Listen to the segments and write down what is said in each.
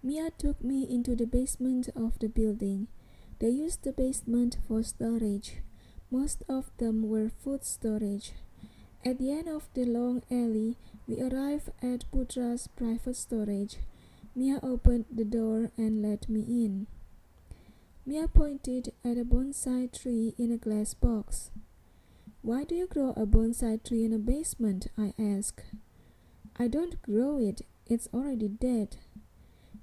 Mia took me into the basement of the building. They used the basement for storage. Most of them were food storage. At the end of the long alley, we arrived at Putra's private storage. Mia opened the door and let me in. Mia pointed at a bonsai tree in a glass box. "Why do you grow a bonsai tree in a basement?" I asked. "I don't grow it, it's already dead.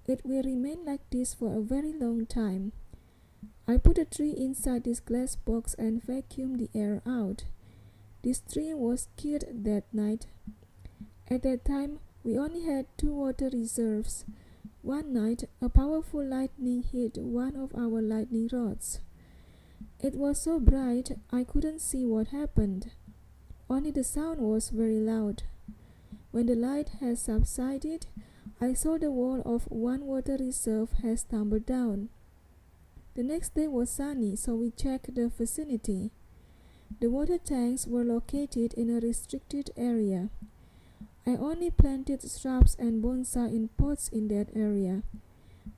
It will remain like this for a very long time." I put the tree inside this glass box and vacuumed the air out. This tree was killed that night. At that time, we only had 2 water reserves. One night, a powerful lightning hit one of our lightning rods. It was so bright I couldn't see what happened. Only the sound was very loud. When the light had subsided, I saw the wall of one water reserve has tumbled down. The next day was sunny, so we checked the vicinity. The water tanks were located in a restricted area. I only planted shrubs and bonsai in pots in that area.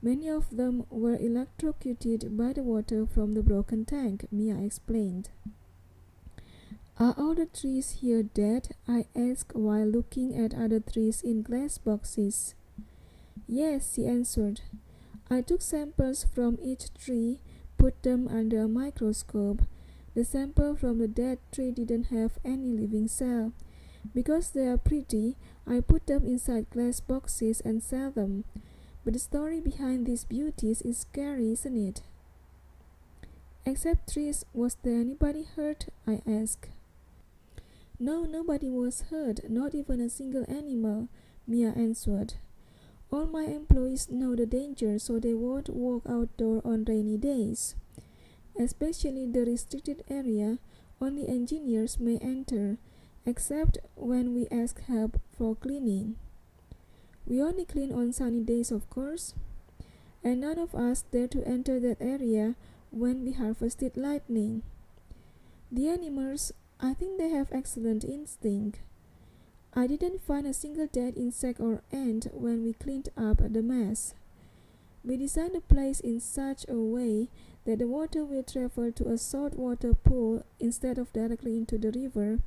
Many of them were electrocuted by the water from the broken tank, Mia explained. "Are all the trees here dead?" I asked while looking at other trees in glass boxes. "Yes," she answered. "I took samples from each tree, put them under a microscope. The sample from the dead tree didn't have any living cell. Because they are pretty, I put them inside glass boxes and sell them. But the story behind these beauties is scary, isn't it?" "Except trees, was there anybody hurt?" I asked. "No, nobody was hurt, not even a single animal," Mia answered. "All my employees know the danger, so they won't walk outdoors on rainy days. Especially the restricted area, only engineers may enter, except when we ask help for cleaning. We only clean on sunny days, of course. And none of us dare to enter that area when we harvested lightning. The animals, I think they have excellent instinct. I didn't find a single dead insect or ant when we cleaned up the mess. We designed the place in such a way that the water will travel to a saltwater pool instead of directly into the river,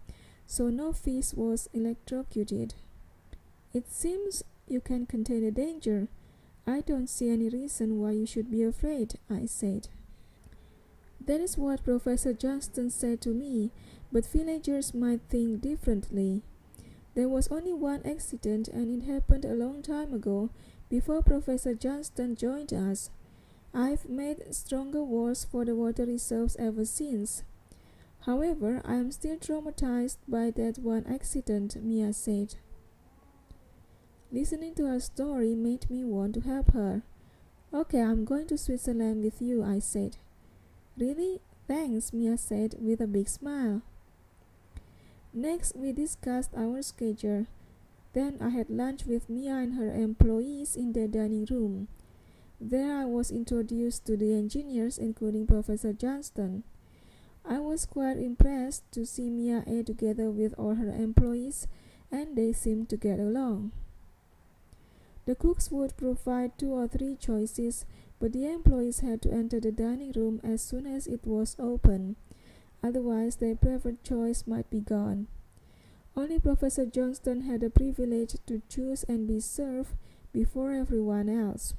so no fish was electrocuted. It seems you can contain the danger. I don't see any reason why you should be afraid," I said. "That is what Professor Johnston said to me, but villagers might think differently. There was only one accident and it happened a long time ago, before Professor Johnston joined us. I've made stronger walls for the water reserves ever since. However, I am still traumatized by that one accident," Mia said. Listening to her story made me want to help her. "Okay, I'm going to Switzerland with you," I said. "Really? Thanks," Mia said with a big smile. Next, we discussed our schedule. Then I had lunch with Mia and her employees in the dining room. There I was introduced to the engineers, including Professor Johnston. I was quite impressed to see Mia eat together with all her employees, and they seemed to get along. The cooks would provide 2 or 3 choices, but the employees had to enter the dining room as soon as it was open. Otherwise, their preferred choice might be gone. Only Professor Johnston had the privilege to choose and be served before everyone else.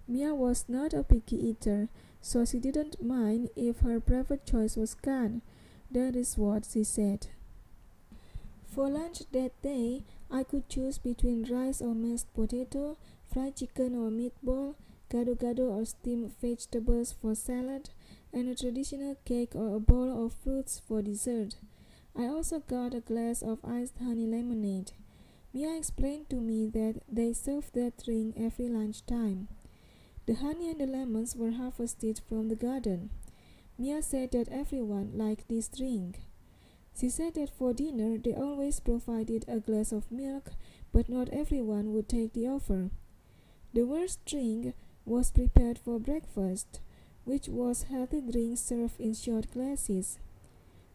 Mia was not a picky eater, so she didn't mind if her preferred choice was gone. That is what she said. For lunch that day, I could choose between rice or mashed potato, fried chicken or meatball, gado-gado or steamed vegetables for salad, and a traditional cake or a bowl of fruits for dessert. I also got a glass of iced honey lemonade. Mia explained to me that they served that drink every lunchtime. The honey and the lemons were harvested from the garden. Mia said that everyone liked this drink. She said that for dinner they always provided a glass of milk, but not everyone would take the offer. The worst drink was prepared for breakfast, which was healthy drinks served in short glasses.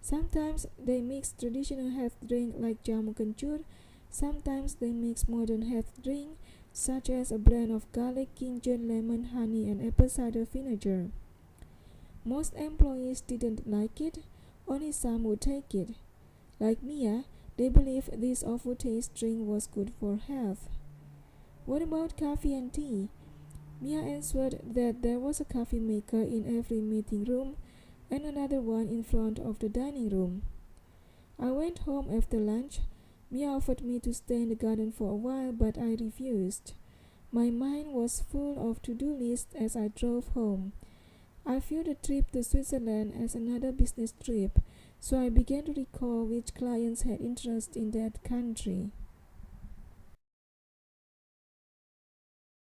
Sometimes they mix traditional health drink like jamu kencur, sometimes they mix modern health drink such as a blend of garlic, ginger, lemon, honey, and apple cider vinegar. Most employees didn't like it, only some would take it. Like Mia, they believed this awful taste drink was good for health. What about coffee and tea? Mia answered that there was a coffee maker in every meeting room and another one in front of the dining room. I went home after lunch. Mia offered me to stay in the garden for a while, but I refused. My mind was full of to-do lists as I drove home. I viewed the trip to Switzerland as another business trip, so I began to recall which clients had interest in that country.